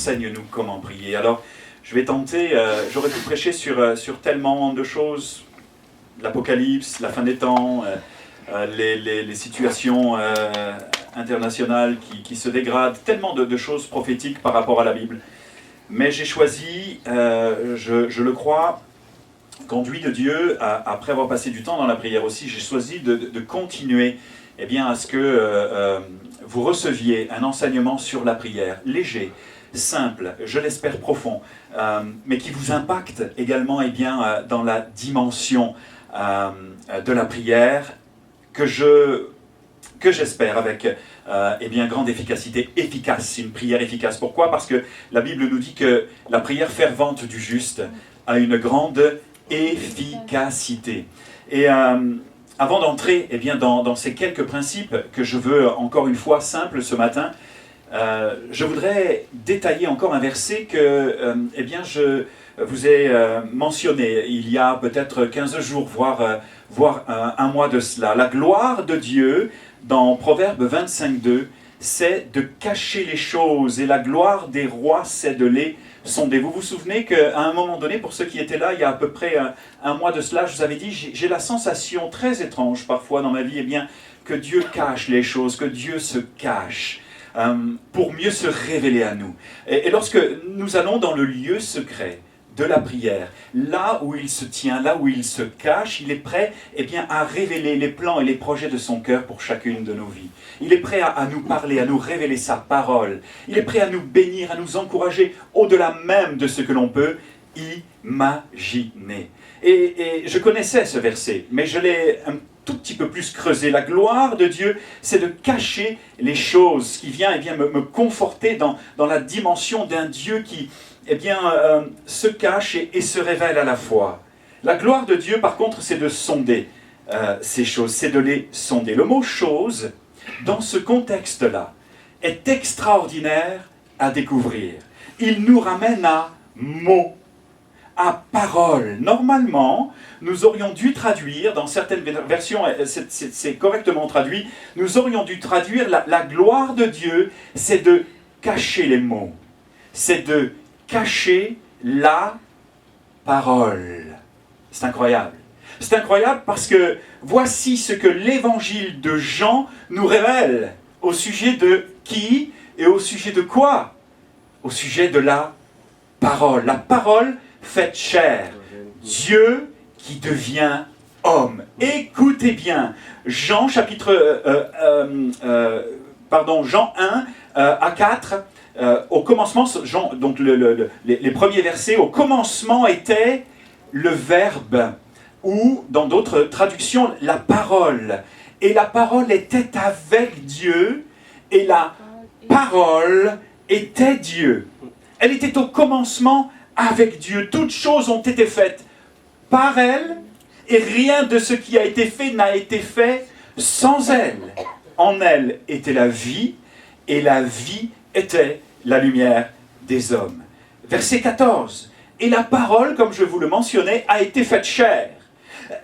enseigne-nous comment prier. Alors, je vais tenter, j'aurais pu prêcher sur tellement de choses, l'Apocalypse, la fin des temps, les situations internationales qui se dégradent, tellement de choses prophétiques par rapport à la Bible. Mais j'ai choisi, je le crois, conduit de Dieu, après avoir passé du temps dans la prière aussi, j'ai choisi de continuer eh bien, à ce que vous receviez un enseignement sur la prière, léger, simple, je l'espère profond, mais qui vous impacte également eh bien, dans la dimension de la prière que j'espère avec eh bien, grande efficacité, efficace, une prière efficace. Pourquoi? Parce que la Bible nous dit que la prière fervente du juste a une grande efficacité. Et avant d'entrer eh bien, dans ces quelques principes que je veux encore une fois simples ce matin, je voudrais détailler encore un verset que eh bien, je vous ai mentionné il y a peut-être 15 jours, voire un mois de cela. La gloire de Dieu, dans Proverbe 25:2, c'est de cacher les choses, et la gloire des rois, c'est de les sonder. Vous vous souvenez qu'à un moment donné, pour ceux qui étaient là, il y a à peu près un mois de cela, je vous avais dit, j'ai la sensation très étrange parfois dans ma vie, eh bien, que Dieu cache les choses, que Dieu se cache pour mieux se révéler à nous. Et lorsque nous allons dans le lieu secret de la prière, là où il se tient, là où il se cache, il est prêt eh bien, à révéler les plans et les projets de son cœur pour chacune de nos vies. Il est prêt à nous parler, à nous révéler sa parole. Il est prêt à nous bénir, à nous encourager au-delà même de ce que l'on peut imaginer. Et je connaissais ce verset, mais je l'ai un tout petit peu plus creusé. La gloire de Dieu, c'est de cacher les choses, qui vient eh bien, me conforter dans la dimension d'un Dieu qui eh bien, se cache et se révèle à la fois. La gloire de Dieu, par contre, c'est de sonder ces choses, c'est de les sonder. Le mot « chose », dans ce contexte-là, est extraordinaire à découvrir. Il nous ramène à mots, à paroles. Normalement, nous aurions dû traduire, dans certaines versions, c'est correctement traduit, nous aurions dû traduire la gloire de Dieu, c'est de cacher les mots, c'est de cacher la parole. C'est incroyable. C'est incroyable parce que voici ce que l'évangile de Jean nous révèle au sujet de qui et au sujet de quoi? Au sujet de la parole. La parole faite chair. Dieu qui devient homme. Écoutez bien. Jean chapitre Jean 1 à 4. Au commencement, Jean, donc les premiers versets, au commencement était le Verbe, ou dans d'autres traductions, la parole. Et la parole était avec Dieu, et la parole était Dieu. Elle était au commencement avec Dieu. Toutes choses ont été faites par elle, et rien de ce qui a été fait n'a été fait sans elle. En elle était la vie, et la vie était la lumière des hommes. Verset 14. Et la parole, comme je vous le mentionnais, a été faite chair.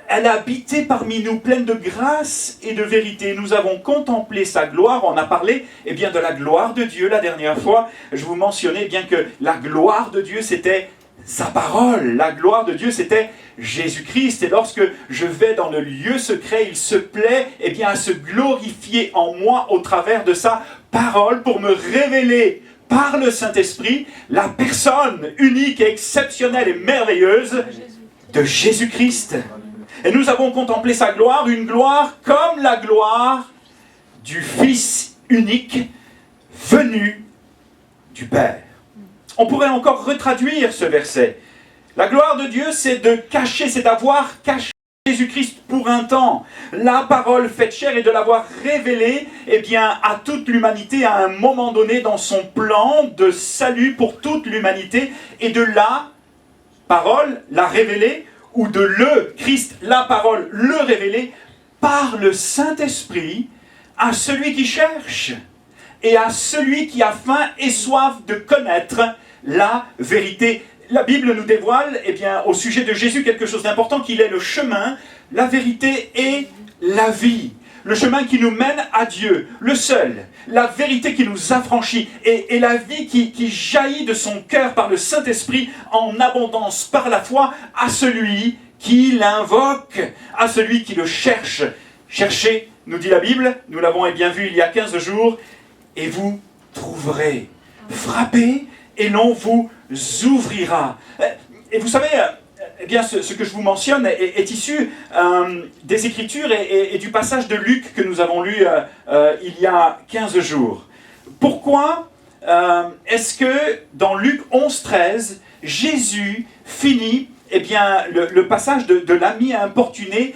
Elle a habité parmi nous, pleine de grâce et de vérité. Nous avons contemplé sa gloire. On a parlé eh bien, de la gloire de Dieu la dernière fois. Je vous mentionnais bien que la gloire de Dieu, c'était sa parole. La gloire de Dieu, c'était Jésus-Christ. Et lorsque je vais dans le lieu secret, il se plaît eh bien, à se glorifier en moi au travers de sa parole pour me révéler par le Saint-Esprit la personne unique et exceptionnelle et merveilleuse de Jésus-Christ. Et nous avons contemplé sa gloire, une gloire comme la gloire du Fils unique venu du Père. On pourrait encore retraduire ce verset. La gloire de Dieu, c'est de cacher, c'est d'avoir caché Jésus-Christ pour un temps. La parole faite chair et de l'avoir révélée eh bien, à toute l'humanité à un moment donné dans son plan de salut pour toute l'humanité. Et de la parole, la révéler, ou de le Christ, la parole, le révéler par le Saint-Esprit à celui qui cherche et à celui qui a faim et soif de connaître la vérité. La Bible nous dévoile eh bien, au sujet de Jésus quelque chose d'important, qu'il est le chemin, la vérité et la vie. le chemin qui nous mène à Dieu, le seul, la vérité qui nous affranchit et la vie qui jaillit de son cœur par le Saint-Esprit en abondance par la foi à celui qui l'invoque, à celui qui le cherche. Cherchez, nous dit la Bible, nous l'avons bien vu il y a 15 jours, et vous trouverez. Frappez et l'on vous ouvrira. Et vous savez, eh bien, ce que je vous mentionne est issu des Écritures et du passage de Luc que nous avons lu il y a 15 jours. Pourquoi est-ce que dans Luc 11-13, Jésus finit le passage de l'ami importuné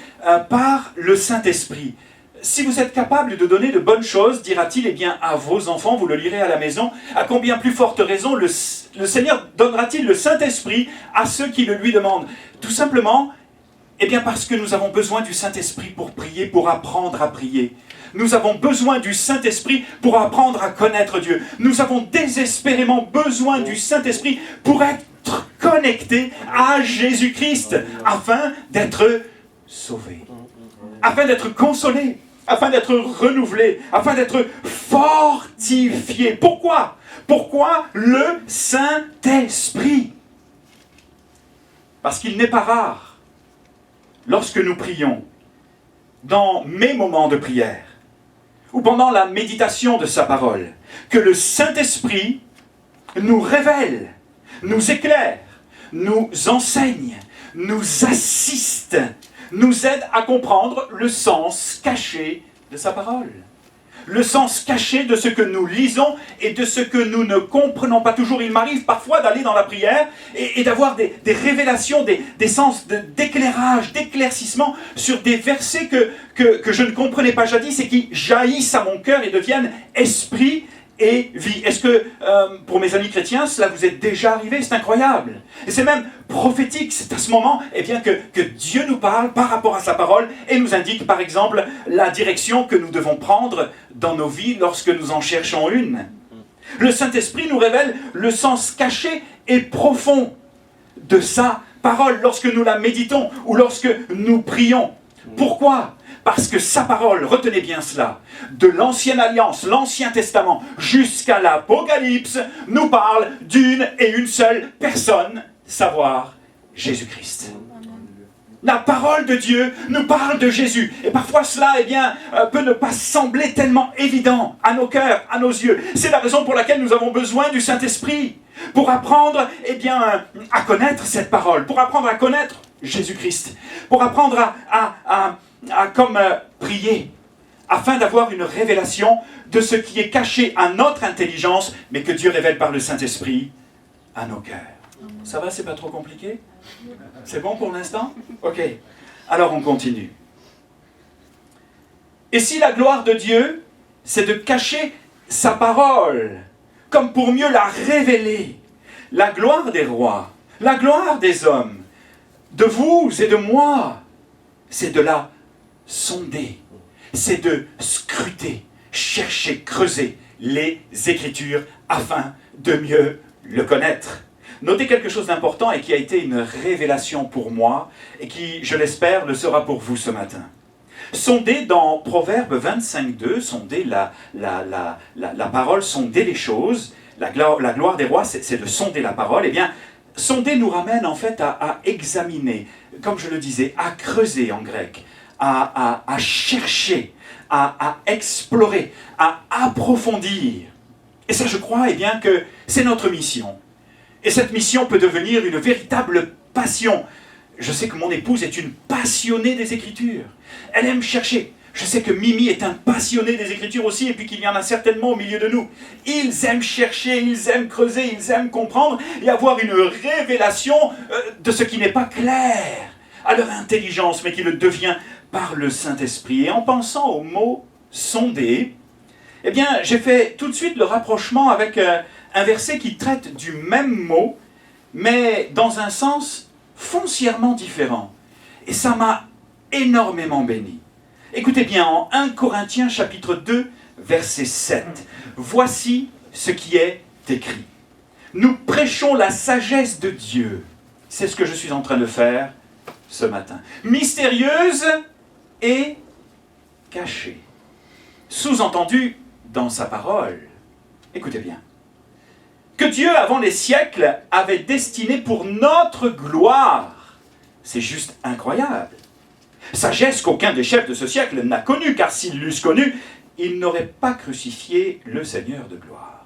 par le Saint-Esprit? Si vous êtes capable de donner de bonnes choses, dira-t-il à vos enfants, vous le lirez à la maison, à combien plus forte raison le Seigneur donnera-t-il le Saint-Esprit à ceux qui le lui demandent? Tout simplement, parce que nous avons besoin du Saint-Esprit pour prier, pour apprendre à prier. Nous avons besoin du Saint-Esprit pour apprendre à connaître Dieu. Nous avons désespérément besoin du Saint-Esprit pour être connectés à Jésus-Christ, afin d'être sauvés, afin d'être consolés, afin d'être renouvelés, afin d'être fortifiés. Pourquoi? Pourquoi le Saint-Esprit? Parce qu'il n'est pas rare, lorsque nous prions, dans mes moments de prière, ou pendant la méditation de sa parole, que le Saint-Esprit nous révèle, nous éclaire, nous enseigne, nous assiste, nous aide à comprendre le sens caché de sa parole. Le sens caché de ce que nous lisons et de ce que nous ne comprenons pas toujours. Il m'arrive parfois d'aller dans la prière et d'avoir des révélations, des sens d'éclairage, d'éclaircissement sur des versets que je ne comprenais pas jadis et qui jaillissent à mon cœur et deviennent esprit et vie. Est-ce que, pour mes amis chrétiens, cela vous est déjà arrivé? C'est incroyable. Et c'est même prophétique. C'est à ce moment que Dieu nous parle par rapport à sa parole et nous indique, par exemple, la direction que nous devons prendre dans nos vies lorsque nous en cherchons une. Le Saint-Esprit nous révèle le sens caché et profond de sa parole lorsque nous la méditons ou lorsque nous prions. Pourquoi? Parce que sa parole, retenez bien cela, de l'Ancienne Alliance, l'Ancien Testament, jusqu'à l'Apocalypse, nous parle d'une et une seule personne, savoir Jésus-Christ. La parole de Dieu nous parle de Jésus. Et parfois cela, peut ne pas sembler tellement évident à nos cœurs, à nos yeux. C'est la raison pour laquelle nous avons besoin du Saint-Esprit. Pour apprendre, à connaître cette parole. Pour apprendre à connaître Jésus-Christ. Pour apprendre à prier, afin d'avoir une révélation de ce qui est caché à notre intelligence, mais que Dieu révèle par le Saint-Esprit à nos cœurs. Ça va, c'est pas trop compliqué? C'est bon pour l'instant? Ok. Alors on continue. Et si la gloire de Dieu, c'est de cacher sa parole, comme pour mieux la révéler, la gloire des rois, la gloire des hommes, de vous et de moi, c'est de la sonder, c'est de scruter, chercher, creuser les Écritures afin de mieux le connaître. Notez quelque chose d'important et qui a été une révélation pour moi et qui, je l'espère, le sera pour vous ce matin. Sondez dans Proverbe 25:2, sondez la parole, sondez les choses. La gloire des rois, c'est de sonder la parole. Sonder nous ramène en fait à examiner, comme je le disais, à creuser en grec, à chercher, à explorer, à approfondir. Et ça, je crois que c'est notre mission. Et cette mission peut devenir une véritable passion. Je sais que mon épouse est une passionnée des Écritures. Elle aime chercher. Je sais que Mimi est un passionné des Écritures aussi, et puis qu'il y en a certainement au milieu de nous. Ils aiment chercher, ils aiment creuser, ils aiment comprendre et avoir une révélation de ce qui n'est pas clair à leur intelligence, mais qui le devient par le Saint-Esprit. Et en pensant au mot « sonder », j'ai fait tout de suite le rapprochement avec un verset qui traite du même mot, mais dans un sens foncièrement différent. Et ça m'a énormément béni. Écoutez bien, en 1 Corinthiens chapitre 2, verset 7. Voici ce qui est écrit. Nous prêchons la sagesse de Dieu. C'est ce que je suis en train de faire ce matin. Mystérieuse et caché. Sous-entendu dans sa parole. Écoutez bien. Que Dieu, avant les siècles, avait destiné pour notre gloire. C'est juste incroyable. Sagesse qu'aucun des chefs de ce siècle n'a connue, car s'ils l'eussent connue, ils n'auraient pas crucifié le Seigneur de gloire.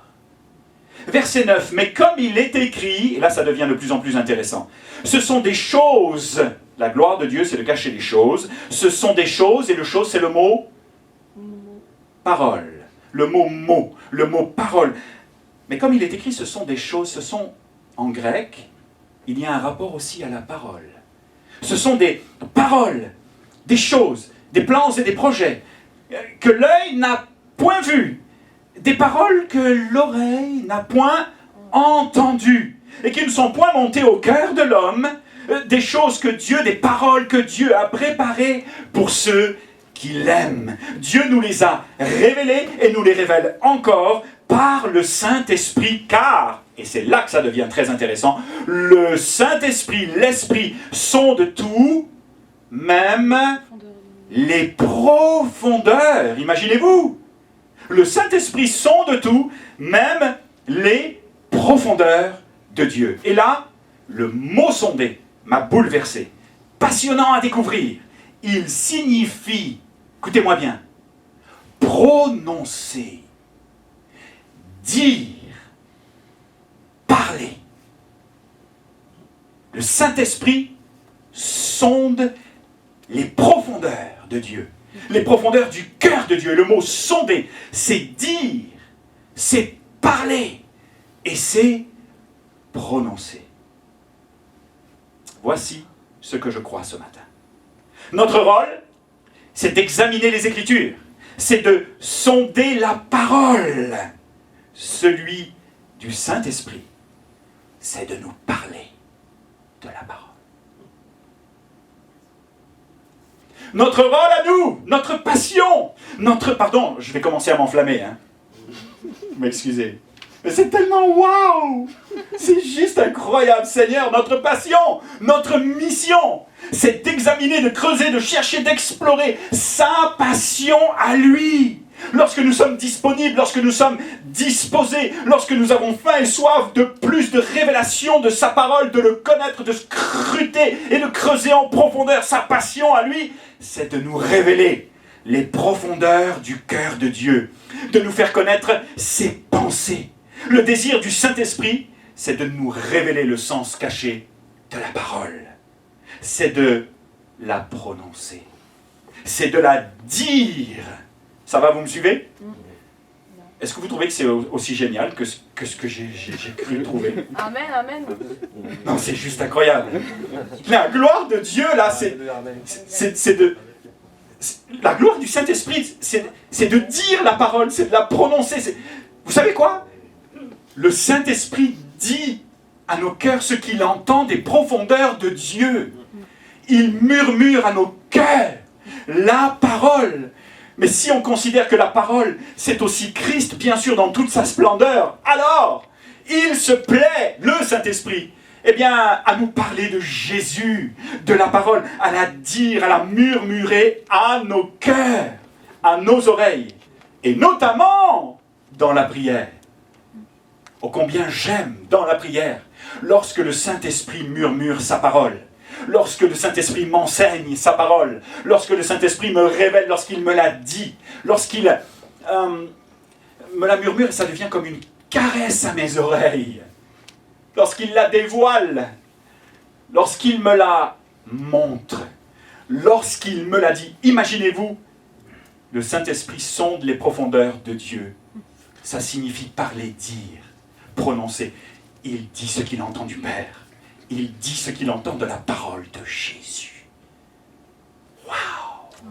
Verset 9. Mais comme il est écrit, et là ça devient de plus en plus intéressant, ce sont des choses, la gloire de Dieu c'est de cacher les choses, ce sont des choses, et le chose c'est le mot parole, le mot parole. Mais comme il est écrit, ce sont des choses, ce sont, en grec, il y a un rapport aussi à la parole. Ce sont des paroles, des choses, des plans et des projets que l'œil n'a point vus, des paroles que l'oreille n'a point entendues et qui ne sont point montées au cœur de l'homme, des choses que Dieu, des paroles que Dieu a préparées pour ceux qui l'aiment. Dieu nous les a révélées et nous les révèle encore par le Saint-Esprit, car, et c'est là que ça devient très intéressant, le Saint-Esprit, l'Esprit sonde tout, même les profondeurs. Imaginez-vous, le Saint-Esprit sonde tout, même les profondeurs de Dieu. Et là, le mot sonder m'a bouleversé. Passionnant à découvrir. Il signifie, écoutez-moi bien, prononcer, dire, parler. Le Saint-Esprit sonde les profondeurs de Dieu, les profondeurs du cœur de Dieu. Le mot sonder, c'est dire, c'est parler et c'est prononcer. Voici ce que je crois ce matin. Notre rôle, c'est d'examiner les Écritures, c'est de sonder la parole. Celui du Saint-Esprit, c'est de nous parler de la parole. Notre rôle à nous, notre passion, pardon, je vais commencer à m'enflammer, hein. M'excusez. Mais c'est tellement waouh! C'est juste incroyable, Seigneur, notre passion, notre mission, c'est d'examiner, de creuser, de chercher, d'explorer sa passion à lui. Lorsque nous sommes disponibles, lorsque nous sommes disposés, lorsque nous avons faim et soif de plus de révélations de sa parole, de le connaître, de scruter et de creuser en profondeur sa passion à lui, c'est de nous révéler les profondeurs du cœur de Dieu, de nous faire connaître ses pensées. Le désir du Saint-Esprit, c'est de nous révéler le sens caché de la parole. C'est de la prononcer. C'est de la dire. Ça va, vous me suivez? Est-ce que vous trouvez que c'est aussi génial que ce que j'ai cru trouver? Amen, amen. Non, c'est juste incroyable. La gloire de Dieu, là, c'est de... La gloire du Saint-Esprit, c'est de dire la parole, c'est de la prononcer. Vous savez quoi? Le Saint-Esprit dit à nos cœurs ce qu'il entend des profondeurs de Dieu. Il murmure à nos cœurs la parole. Mais si on considère que la parole, c'est aussi Christ, bien sûr, dans toute sa splendeur, alors, il se plaît, le Saint-Esprit, eh bien, à nous parler de Jésus, de la parole, à la dire, à la murmurer à nos cœurs, à nos oreilles, et notamment dans la prière. Oh, combien j'aime dans la prière, lorsque le Saint-Esprit murmure sa parole. Lorsque le Saint-Esprit m'enseigne sa parole, lorsque le Saint-Esprit me révèle, lorsqu'il me l'a dit, lorsqu'il me la murmure, et ça devient comme une caresse à mes oreilles, lorsqu'il la dévoile, lorsqu'il me la montre, lorsqu'il me la dit. Imaginez-vous, le Saint-Esprit sonde les profondeurs de Dieu. Ça signifie parler, dire, prononcer. Il dit ce qu'il entend du Père. Il dit ce qu'il entend de la parole de Jésus. Waouh!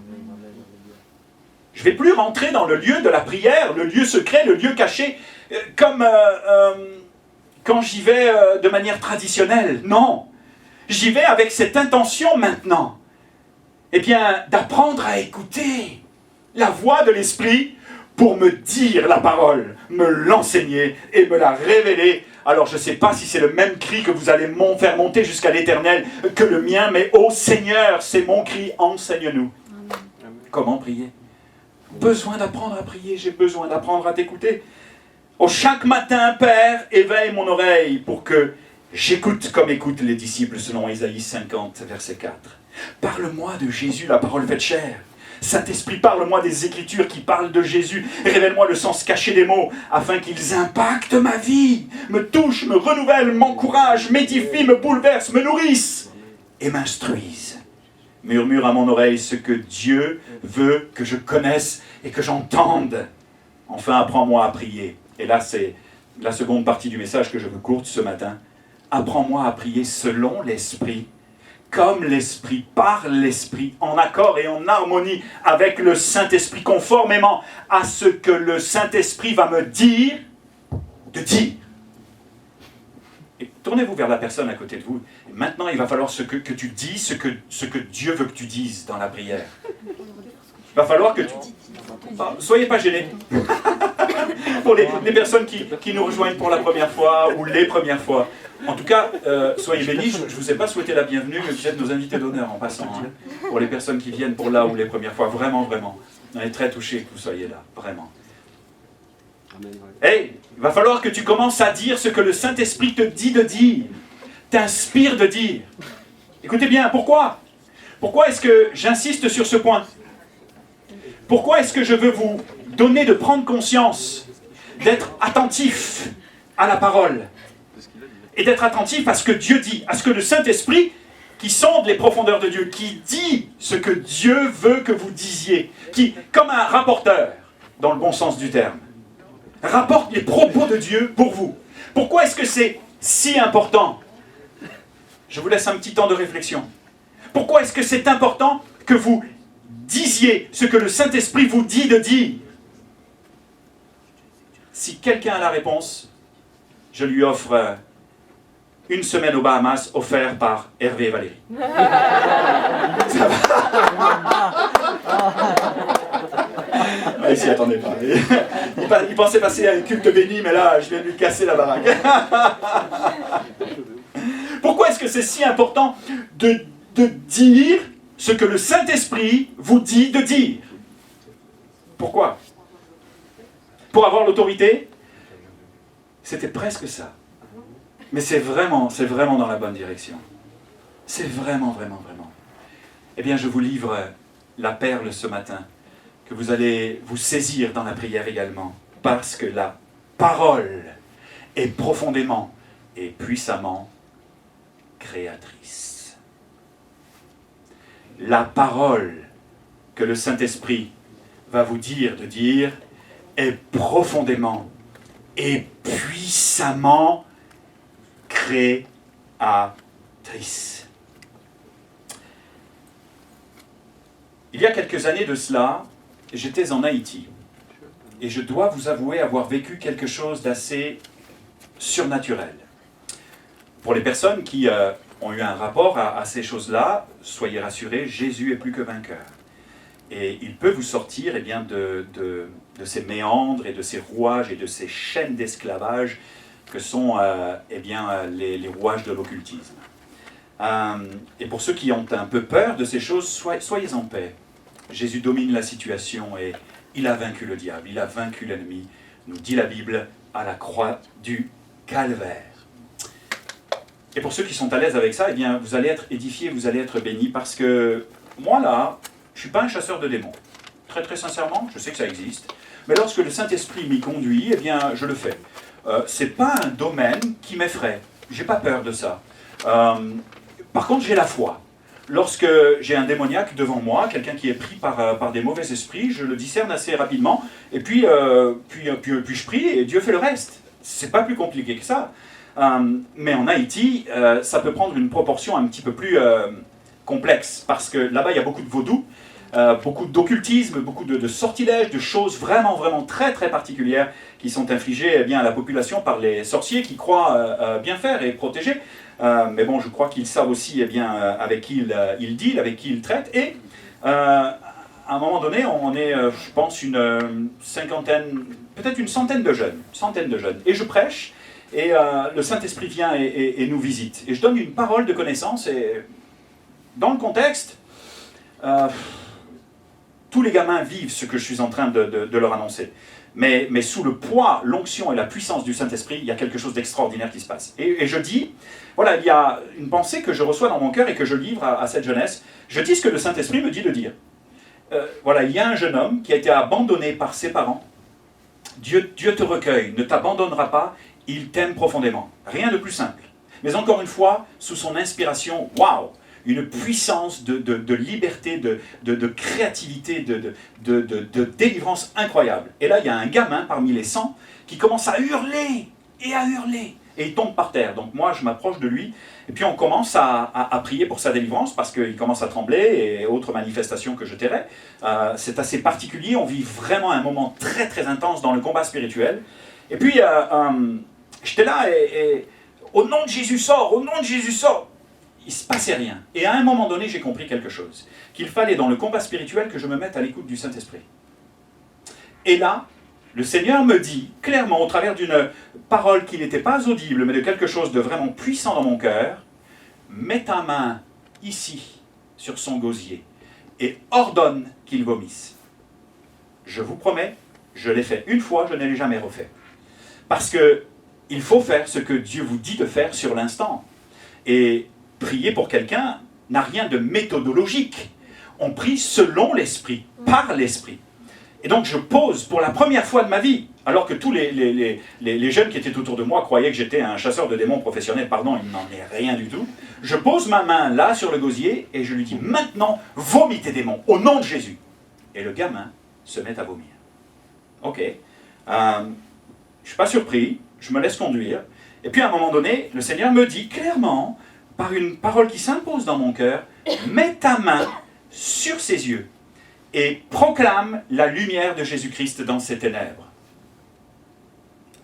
Je ne vais plus rentrer dans le lieu de la prière, le lieu secret, le lieu caché, comme quand j'y vais de manière traditionnelle. Non! J'y vais avec cette intention maintenant. Eh bien, d'apprendre à écouter la voix de l'Esprit pour me dire la parole, me l'enseigner et me la révéler. Alors je ne sais pas si c'est le même cri que vous allez faire monter jusqu'à l'éternel que le mien, mais ô Seigneur, c'est mon cri, enseigne-nous. Comment prier? besoin d'apprendre à prier, j'ai besoin d'apprendre à t'écouter. Oh, chaque matin, Père, éveille mon oreille pour que j'écoute comme écoutent les disciples selon Ésaïe 50, verset 4. Parle-moi de Jésus, la parole faite chair. Saint-Esprit, parle-moi des Écritures qui parlent de Jésus. Révèle-moi le sens caché des mots, afin qu'ils impactent ma vie, me touchent, me renouvellent, m'encouragent, m'édifient, me bouleversent, me nourrissent et m'instruisent. Murmure à mon oreille ce que Dieu veut que je connaisse et que j'entende. Enfin, apprends-moi à prier. Et là, c'est la seconde partie du message que je veux courte ce matin. Apprends-moi à prier selon l'Esprit, comme l'Esprit, par l'Esprit, en accord et en harmonie avec le Saint-Esprit, conformément à ce que le Saint-Esprit va me dire de dire. Et tournez-vous vers la personne à côté de vous. Et maintenant, il va falloir que tu dis ce que Dieu veut que tu dises dans la prière. Il va falloir que tu... Soyez pas gênés. Pour les personnes qui nous rejoignent pour la première fois ou les premières fois. En tout cas, soyez bénis. Je ne vous ai pas souhaité la bienvenue, mais vous êtes nos invités d'honneur en passant. Hein, pour les personnes qui viennent pour là ou les premières fois. Vraiment, vraiment. On est très touchés que vous soyez là. Vraiment. Hey, il va falloir que tu commences à dire ce que le Saint-Esprit te dit de dire. T'inspire de dire. Écoutez bien, pourquoi? Pourquoi est-ce que j'insiste sur ce point? Pourquoi est-ce que je veux vous donner de prendre conscience, d'être attentif à la parole et d'être attentif à ce que Dieu dit, à ce que le Saint-Esprit, qui sonde les profondeurs de Dieu, qui dit ce que Dieu veut que vous disiez, qui, comme un rapporteur, dans le bon sens du terme, rapporte les propos de Dieu pour vous. Pourquoi est-ce que c'est si important? Je vous laisse un petit temps de réflexion. Pourquoi est-ce que c'est important que vous disiez ce que le Saint-Esprit vous dit de dire? Si quelqu'un a la réponse, je lui offre une semaine aux Bahamas offert par Hervé et Valérie. Ça va? Il s'y attendait pas. Il pensait passer à un culte béni, mais là, je viens de lui casser la baraque. Pourquoi est-ce que c'est si important de dire ce que le Saint-Esprit vous dit de dire? Pourquoi? Pour avoir l'autorité? C'était presque ça. Mais c'est vraiment dans la bonne direction. C'est vraiment. Eh bien, je vous livre la perle ce matin, que vous allez vous saisir dans la prière également, parce que la parole est profondément et puissamment créatrice. La parole que le Saint-Esprit va vous dire de dire est profondément et puissamment créatrice. Il y a quelques années de cela, j'étais en Haïti. Et je dois vous avouer avoir vécu quelque chose d'assez surnaturel. Pour les personnes qui ont eu un rapport à ces choses-là, soyez rassurés, Jésus est plus que vainqueur. Et il peut vous sortir de ces méandres et de ces rouages et de ces chaînes d'esclavage que sont les rouages de l'occultisme. Et pour ceux qui ont un peu peur de ces choses, soyez en paix. Jésus domine la situation et il a vaincu le diable, il a vaincu l'ennemi, nous dit la Bible, à la croix du Calvaire. Et pour ceux qui sont à l'aise avec ça, eh bien, vous allez être édifiés, vous allez être bénis, parce que moi là, je ne suis pas un chasseur de démons. Très très sincèrement, je sais que ça existe, mais lorsque le Saint-Esprit m'y conduit, eh bien, je le fais. Ce n'est pas un domaine qui m'effraie, je n'ai pas peur de ça. Par contre, j'ai la foi. Lorsque j'ai un démoniaque devant moi, quelqu'un qui est pris par des mauvais esprits, je le discerne assez rapidement, et puis je prie, et Dieu fait le reste. C'est pas plus compliqué que ça. Mais en Haïti, ça peut prendre une proportion un petit peu plus complexe, parce que là-bas, il y a beaucoup de vaudou, beaucoup d'occultisme, beaucoup de sortilèges, de choses vraiment, vraiment très, très particulières qui sont infligées à la population par les sorciers qui croient bien faire et protéger. Mais bon, je crois qu'ils savent aussi avec qui ils dealent, avec qui ils traitent. Et à un moment donné, on est, je pense, une cinquantaine, peut-être une centaine de jeunes. Et je prêche, et le Saint-Esprit vient et nous visite. Et je donne une parole de connaissance, et dans le contexte, tous les gamins vivent ce que je suis en train de leur annoncer. Mais sous le poids, l'onction et la puissance du Saint-Esprit, il y a quelque chose d'extraordinaire qui se passe. Et je dis, voilà, il y a une pensée que je reçois dans mon cœur et que je livre à cette jeunesse. Je dis ce que le Saint-Esprit me dit de dire. Voilà, il y a un jeune homme qui a été abandonné par ses parents. Dieu te recueille, ne t'abandonnera pas, il t'aime profondément. Rien de plus simple. Mais encore une fois, sous son inspiration, waouh, une puissance de liberté, de créativité, de délivrance incroyable. Et là, il y a un gamin parmi les 100 qui commence à hurler, et à hurler, et il tombe par terre. Donc moi, je m'approche de lui, et puis on commence à prier pour sa délivrance, parce qu'il commence à trembler, et autres manifestations que je tairai. C'est assez particulier, on vit vraiment un moment très très intense dans le combat spirituel. Et puis, j'étais là, et au nom de Jésus sort, au nom de Jésus sort. Il ne se passait rien. Et à un moment donné, j'ai compris quelque chose. Qu'il fallait, dans le combat spirituel, que je me mette à l'écoute du Saint-Esprit. Et là, le Seigneur me dit, clairement, au travers d'une parole qui n'était pas audible, mais de quelque chose de vraiment puissant dans mon cœur, mets ta main ici, sur son gosier, et ordonne qu'il vomisse. Je vous promets, je l'ai fait une fois, je ne l'ai jamais refait. Parce que il faut faire ce que Dieu vous dit de faire sur l'instant. Et prier pour quelqu'un n'a rien de méthodologique. On prie selon l'Esprit, par l'Esprit. Et donc je pose pour la première fois de ma vie, alors que tous les jeunes qui étaient autour de moi croyaient que j'étais un chasseur de démons professionnel, pardon, il n'en est rien du tout. Je pose ma main là sur le gosier et je lui dis, maintenant, vomis tes démons, au nom de Jésus. Et le gamin se met à vomir. Ok. Je ne suis pas surpris, je me laisse conduire. Et puis à un moment donné, le Seigneur me dit clairement, par une parole qui s'impose dans mon cœur, mets ta main sur ses yeux et proclame la lumière de Jésus-Christ dans ses ténèbres.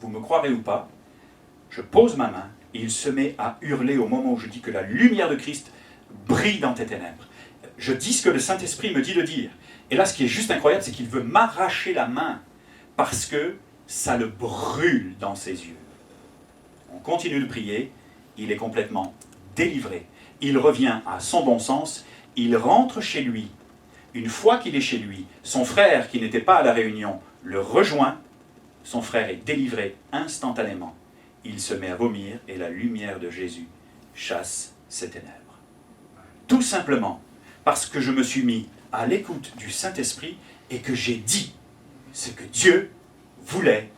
Vous me croirez ou pas, je pose ma main et il se met à hurler au moment où je dis que la lumière de Christ brille dans tes ténèbres. Je dis ce que le Saint-Esprit me dit de dire. Et là, ce qui est juste incroyable, c'est qu'il veut m'arracher la main parce que ça le brûle dans ses yeux. On continue de prier, il est complètement délivré. Il revient à son bon sens, il rentre chez lui. Une fois qu'il est chez lui, son frère qui n'était pas à la réunion le rejoint, son frère est délivré instantanément. Il se met à vomir et la lumière de Jésus chasse ses ténèbres. Tout simplement parce que je me suis mis à l'écoute du Saint-Esprit et que j'ai dit ce que Dieu voulait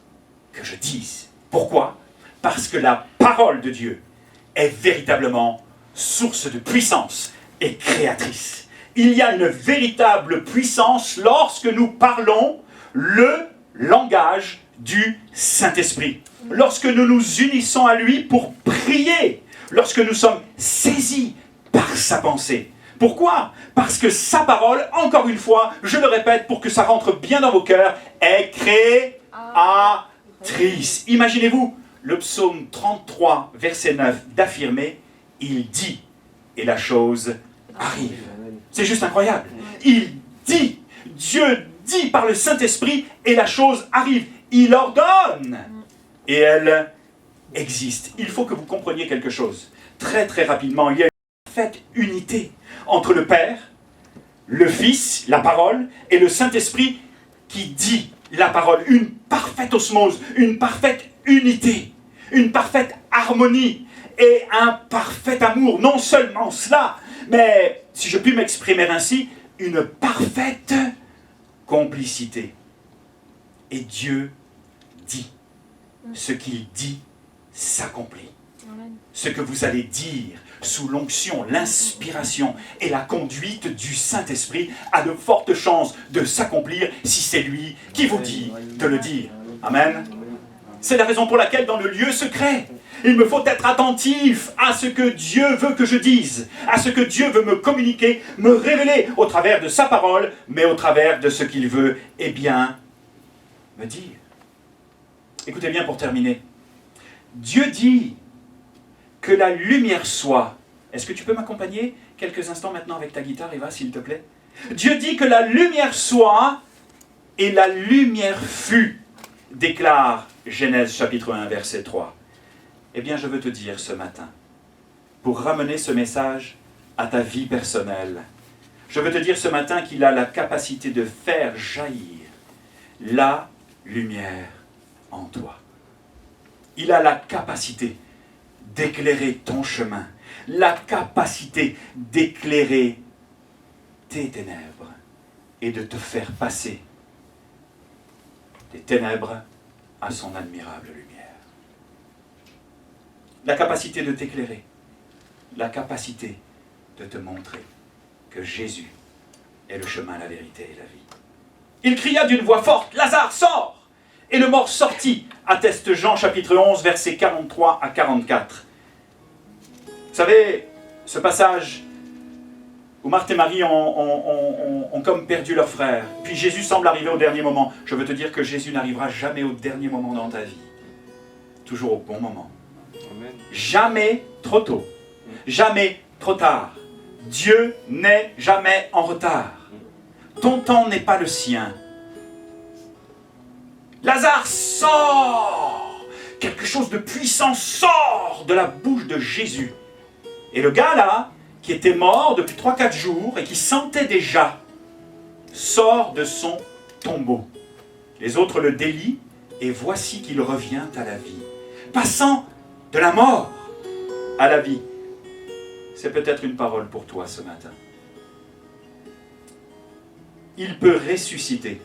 que je dise. Pourquoi ? Parce que la parole de Dieu est véritablement source de puissance et créatrice. Il y a une véritable puissance lorsque nous parlons le langage du Saint-Esprit. Lorsque nous nous unissons à lui pour prier, lorsque nous sommes saisis par sa pensée. Pourquoi ? Parce que sa parole, encore une fois, je le répète pour que ça rentre bien dans vos cœurs, est créatrice. Imaginez-vous, le psaume 33, verset 9, d'affirmer, il dit, et la chose arrive. C'est juste incroyable. Il dit, Dieu dit par le Saint-Esprit, et la chose arrive. Il ordonne, et elle existe. Il faut que vous compreniez quelque chose. Très très rapidement, il y a une parfaite unité entre le Père, le Fils, la parole, et le Saint-Esprit qui dit la parole. Une parfaite osmose, une parfaite unité, une parfaite harmonie et un parfait amour. Non seulement cela, mais, si je puis m'exprimer ainsi, une parfaite complicité. Et Dieu dit. Ce qu'il dit s'accomplit. Ce que vous allez dire sous l'onction, l'inspiration et la conduite du Saint-Esprit a de fortes chances de s'accomplir si c'est lui qui vous dit de le dire. Amen. C'est la raison pour laquelle dans le lieu secret, il me faut être attentif à ce que Dieu veut que je dise, à ce que Dieu veut me communiquer, me révéler au travers de sa parole, mais au travers de ce qu'il veut, eh bien, me dire. Écoutez bien pour terminer. Dieu dit que la lumière soit. Est-ce que tu peux m'accompagner quelques instants maintenant avec ta guitare, Eva, s'il te plaît ? Dieu dit que la lumière soit et la lumière fut, déclare Genèse chapitre 1, verset 3. Eh bien, je veux te dire ce matin, pour ramener ce message à ta vie personnelle, Je veux te dire ce matin qu'il a la capacité de faire jaillir la lumière en toi. Il a la capacité d'éclairer ton chemin, la capacité d'éclairer tes ténèbres et de te faire passer des ténèbres à son admirable lumière. La capacité de t'éclairer, la capacité de te montrer que Jésus est le chemin, la vérité et la vie. Il cria d'une voix forte, « Lazare, sors !» Et le mort sortit, atteste Jean chapitre 11, versets 43 à 44. Vous savez, ce passage où Marthe et Marie ont comme perdu leur frère, puis Jésus semble arriver au dernier moment. Je veux te dire que Jésus n'arrivera jamais au dernier moment dans ta vie. Toujours au bon moment. Amen. Jamais trop tôt. Jamais trop tard. Dieu n'est jamais en retard. Ton temps n'est pas le sien. Lazare sort. Quelque chose de puissant sort de la bouche de Jésus. Et le gars là, qui était mort depuis 3-4 jours et qui sentait déjà, sort de son tombeau. Les autres le délient et voici qu'il revient à la vie. Passant de la mort à la vie. C'est peut-être une parole pour toi ce matin. Il peut ressusciter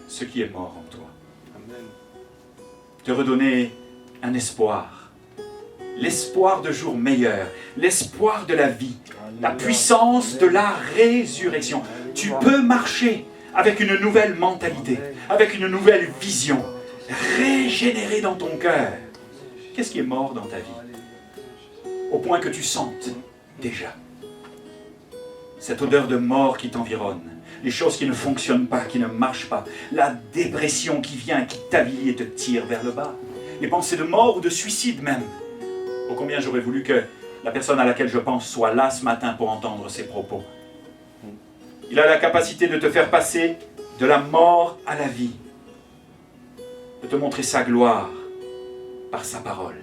ce qui est mort en toi. Amen. Te redonner un espoir. L'espoir de jours meilleurs. L'espoir de la vie. La puissance de la résurrection. Tu peux marcher avec une nouvelle mentalité, avec une nouvelle vision, régénérée dans ton cœur. Qu'est-ce qui est mort dans ta vie? Au point que tu sentes déjà cette odeur de mort qui t'environne, les choses qui ne fonctionnent pas, qui ne marchent pas, la dépression qui vient, qui t'avilit et te tire vers le bas, les pensées de mort ou de suicide même. Oh, combien j'aurais voulu que la personne à laquelle je pense soit là ce matin pour entendre ces propos. Il a la capacité de te faire passer de la mort à la vie, de te montrer sa gloire par sa parole.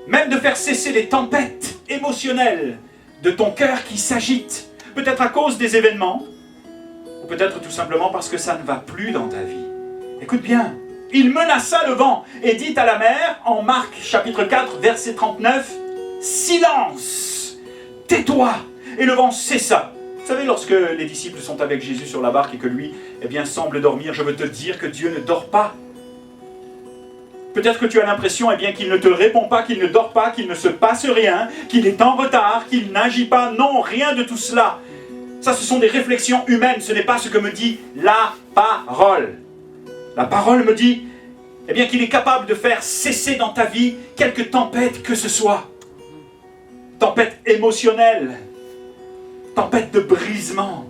Même de faire cesser les tempêtes émotionnelles de ton cœur qui s'agite, peut-être à cause des événements, ou peut-être tout simplement parce que ça ne va plus dans ta vie. Écoute bien, il menaça le vent et dit à la mer, en Marc chapitre 4, verset 39, « Silence, tais-toi !» Et le vent cessa. Vous savez, lorsque les disciples sont avec Jésus sur la barque et que lui, semble dormir, je veux te dire que Dieu ne dort pas. Peut-être que tu as l'impression qu'il ne te répond pas, qu'il ne dort pas, qu'il ne se passe rien, qu'il est en retard, qu'il n'agit pas. Non, rien de tout cela. Ça, ce sont des réflexions humaines. Ce n'est pas ce que me dit la parole. La parole me dit qu'il est capable de faire cesser dans ta vie quelque tempête que ce soit. Tempête émotionnelle, tempête de brisement.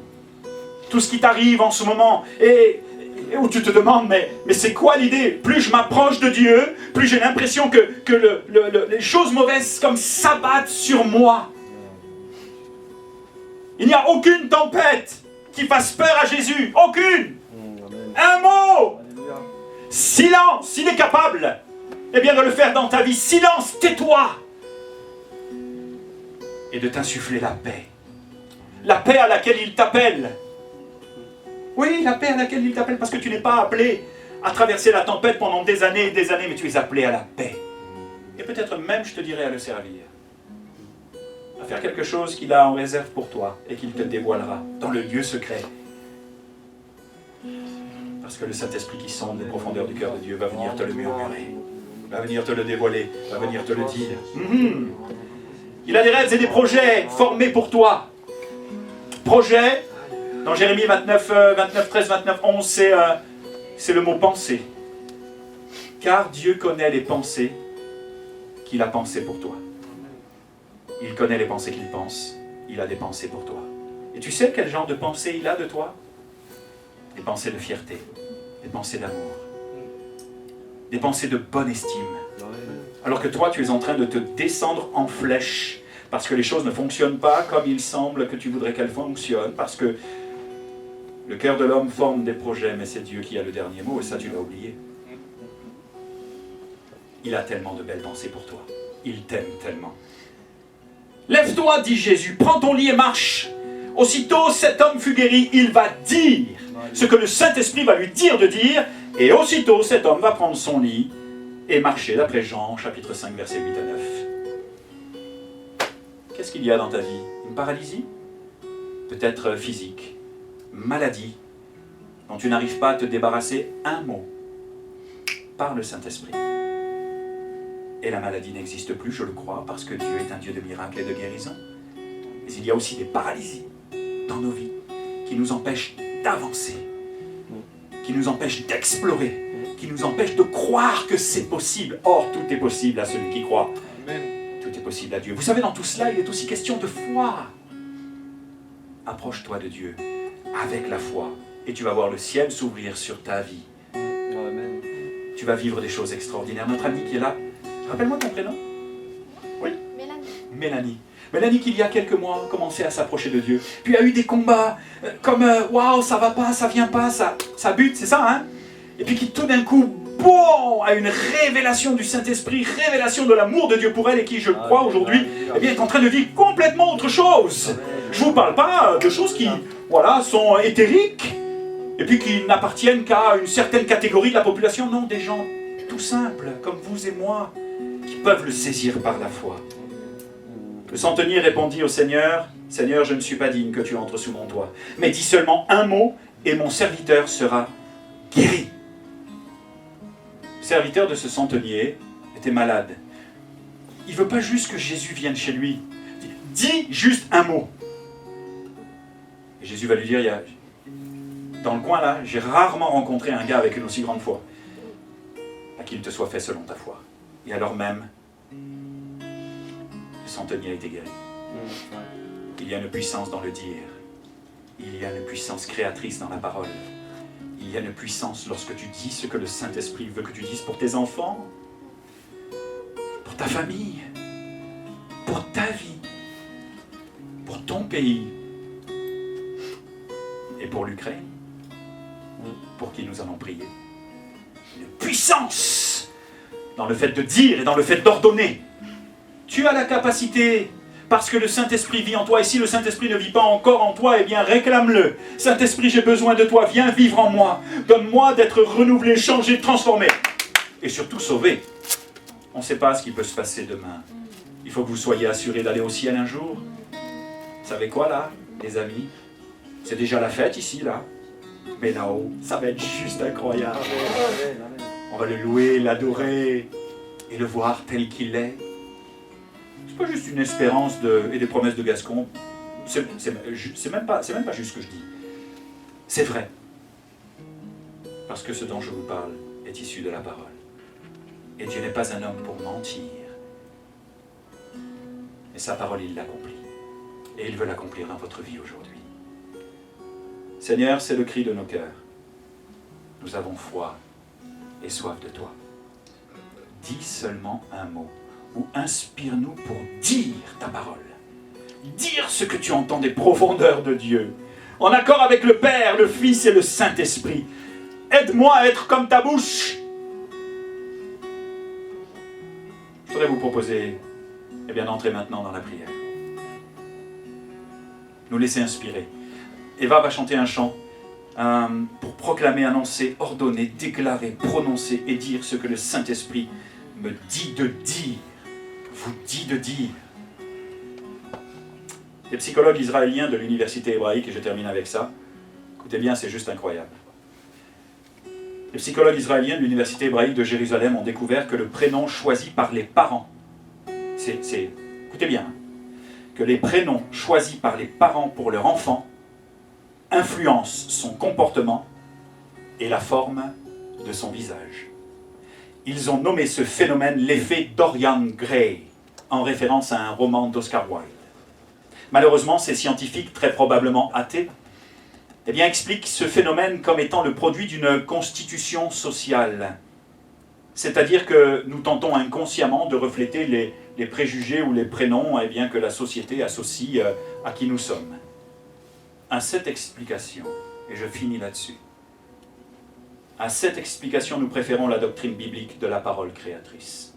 Tout ce qui t'arrive en ce moment et où tu te demandes, mais c'est quoi l'idée? Plus je m'approche de Dieu, plus j'ai l'impression que les choses mauvaises comme s'abattent sur moi. Il n'y a aucune tempête qui fasse peur à Jésus. Aucune. Un mot. Silence, il est capable de le faire dans ta vie. Silence, tais-toi. Et de t'insuffler la paix. La paix à laquelle il t'appelle. Oui, la paix à laquelle il t'appelle, parce que tu n'es pas appelé à traverser la tempête pendant des années et des années, mais tu es appelé à la paix. Et peut-être même, je te dirais, à le servir. À faire quelque chose qu'il a en réserve pour toi et qu'il te dévoilera dans le lieu secret. Parce que le Saint-Esprit qui sonde les profondeurs du cœur de Dieu va venir te le murmurer, va venir te le dévoiler, va venir te le dire. Il a des rêves et des projets formés pour toi. Projets, dans Jérémie 29, 13, 29, 11, c'est le mot penser. Car Dieu connaît les pensées qu'il a pensées pour toi. Il connaît les pensées qu'il pense. Il a des pensées pour toi. Et tu sais quel genre de pensée il a de toi? Des pensées de fierté, des pensées d'amour, des pensées de bonne estime. Alors que toi, tu es en train de te descendre en flèche parce que les choses ne fonctionnent pas comme il semble que tu voudrais qu'elles fonctionnent, parce que le cœur de l'homme forme des projets, mais c'est Dieu qui a le dernier mot, et ça tu l'as oublié. Il a tellement de belles pensées pour toi. Il t'aime tellement. Lève-toi, dit Jésus, prends ton lit et marche. Aussitôt cet homme fut guéri, il va dire ce que le Saint-Esprit va lui dire de dire, et aussitôt cet homme va prendre son lit et marcher, d'après Jean, chapitre 5, versets 8 à 9. Qu'est-ce qu'il y a dans ta vie? Une paralysie? Peut-être physique, maladie, dont tu n'arrives pas à te débarrasser un mot, par le Saint-Esprit. Et la maladie n'existe plus, je le crois, parce que Dieu est un Dieu de miracles et de guérison. Mais il y a aussi des paralysies dans nos vies qui nous empêchent d'avancer, qui nous empêchent d'explorer, qui nous empêchent de croire que c'est possible. Or, tout est possible à celui qui croit. Amen. Tout est possible à Dieu. Vous savez, dans tout cela, il est aussi question de foi. Approche-toi de Dieu avec la foi et tu vas voir le ciel s'ouvrir sur ta vie. Amen. Tu vas vivre des choses extraordinaires. Notre amie qui est là, rappelle-moi ton prénom. Oui? Mélanie. Mélanie qui il y a quelques mois a commencé à s'approcher de Dieu. Puis a eu des combats comme waouh, ça va pas, ça vient pas, ça bute, c'est ça, hein? Et puis qui tout d'un coup, boum, a une révélation du Saint-Esprit, révélation de l'amour de Dieu pour elle et qui, je crois aujourd'hui, eh bien, est en train de vivre complètement autre chose. Je ne vous parle pas de choses qui, voilà, sont éthériques et puis qui n'appartiennent qu'à une certaine catégorie de la population. Non, des gens tout simples, comme vous et moi, qui peuvent le saisir par la foi. Le centenier répondit au Seigneur, « Seigneur, je ne suis pas digne que tu entres sous mon toit, mais dis seulement un mot et mon serviteur sera guéri. » Le serviteur de ce centenier était malade. Il ne veut pas juste que Jésus vienne chez lui. Dis juste un mot. Et Jésus va lui dire, dans le coin là, j'ai rarement rencontré un gars avec une aussi grande foi. À qu'il te soit fait selon ta foi. Et alors même, le centenier a été guéri. Il y a une puissance dans le dire. Il y a une puissance créatrice dans la parole. Il y a une puissance lorsque tu dis ce que le Saint-Esprit veut que tu dises pour tes enfants, pour ta famille, pour ta vie, pour ton pays et pour l'Ukraine, pour qui nous allons prier. Une puissance dans le fait de dire et dans le fait d'ordonner. Tu as la capacité, parce que le Saint-Esprit vit en toi, et si le Saint-Esprit ne vit pas encore en toi, eh bien réclame-le. Saint-Esprit, j'ai besoin de toi, viens vivre en moi. Donne-moi d'être renouvelé, changé, transformé. Et surtout sauvé. On ne sait pas ce qui peut se passer demain. Il faut que vous soyez assurés d'aller au ciel un jour. Vous savez quoi là, les amis? C'est déjà la fête ici, là. Mais là-haut, ça va être juste incroyable. On va le louer, l'adorer et le voir tel qu'il est. C'est pas juste une espérance et des promesses de Gascon. C'est même pas juste ce que je dis. C'est vrai. Parce que ce dont je vous parle est issu de la parole. Et Dieu n'est pas un homme pour mentir. Et sa parole, il l'accomplit. Et il veut l'accomplir dans votre vie aujourd'hui. Seigneur, c'est le cri de nos cœurs. Nous avons foi et soif de toi. Dis seulement un mot. Ou inspire-nous pour dire ta parole. Dire ce que tu entends des profondeurs de Dieu. En accord avec le Père, le Fils et le Saint-Esprit. Aide-moi à être comme ta bouche. Je voudrais vous proposer d'entrer maintenant dans la prière. Nous laisser inspirer. Eva va chanter un chant pour proclamer, annoncer, ordonner, déclarer, prononcer et dire ce que le Saint-Esprit me dit de dire. Vous dit de dire. Les psychologues israéliens de l'université hébraïque, et je termine avec ça, écoutez bien, c'est juste incroyable. Les psychologues israéliens de l'université hébraïque de Jérusalem ont découvert que le prénom choisi par les parents, écoutez bien, que les prénoms choisis par les parents pour leur enfant influencent son comportement et la forme de son visage. Ils ont nommé ce phénomène l'effet Dorian Gray, en référence à un roman d'Oscar Wilde. Malheureusement, ces scientifiques, très probablement athées, expliquent ce phénomène comme étant le produit d'une constitution sociale. C'est-à-dire que nous tentons inconsciemment de refléter les préjugés ou les prénoms que la société associe à qui nous sommes. À cette explication, et je finis là-dessus, à cette explication, nous préférons la doctrine biblique de la parole créatrice.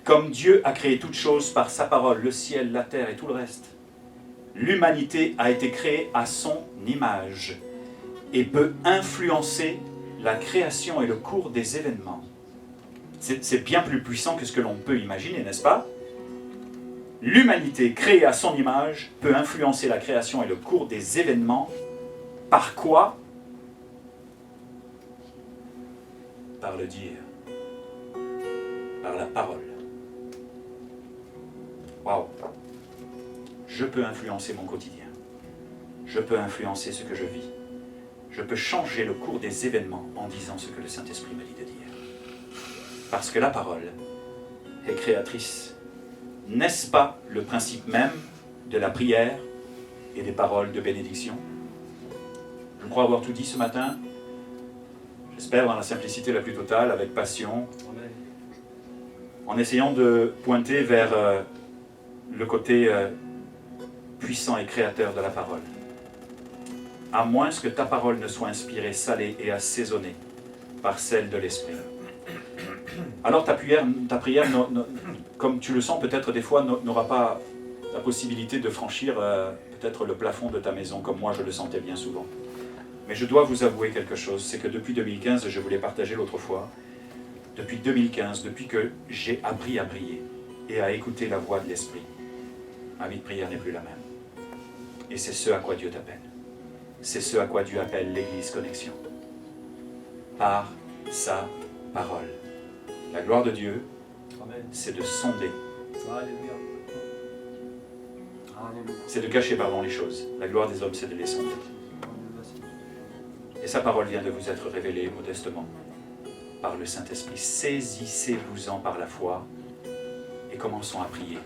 Comme Dieu a créé toutes choses par sa parole, le ciel, la terre et tout le reste, L'humanité a été créée à son image et peut influencer la création et le cours des événements. C'est bien plus puissant que ce que l'on peut imaginer, n'est-ce pas? L'humanité créée à son image peut influencer la création et le cours des événements. Par quoi? Par le dire. Par la parole. Waouh! Je peux influencer mon quotidien. Je peux influencer ce que je vis. Je peux changer le cours des événements en disant ce que le Saint-Esprit m'a dit de dire. Parce que la parole est créatrice. N'est-ce pas le principe même de la prière et des paroles de bénédiction? Je crois avoir tout dit ce matin. J'espère dans la simplicité la plus totale, avec passion, en essayant de pointer vers le côté puissant et créateur de la parole. À moins que ta parole ne soit inspirée, salée et assaisonnée par celle de l'Esprit. Alors ta prière comme tu le sens peut-être des fois, n'aura pas la possibilité de franchir peut-être le plafond de ta maison, comme moi je le sentais bien souvent. Mais je dois vous avouer quelque chose, c'est que depuis 2015, je vous l'ai partagé l'autre fois, depuis 2015, depuis que j'ai appris à prier et à écouter la voix de l'Esprit, ma vie de prière n'est plus la même. Et c'est ce à quoi Dieu t'appelle. C'est ce à quoi Dieu appelle l'Église Connexion. Par sa parole. La gloire de Dieu, c'est de sonder. C'est de cacher, les choses. La gloire des hommes, c'est de les sonder. Et sa parole vient de vous être révélée modestement par le Saint-Esprit. Saisissez-vous-en par la foi et commençons à prier.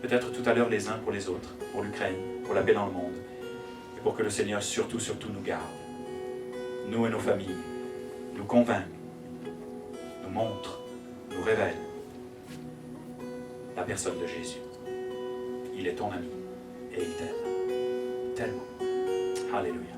Peut-être tout à l'heure les uns pour les autres, pour l'Ukraine, pour la paix dans le monde, et pour que le Seigneur surtout nous garde, nous et nos familles, nous convainc, nous montre, nous révèle la personne de Jésus. Il est ton ami et il t'aime tellement. Alléluia.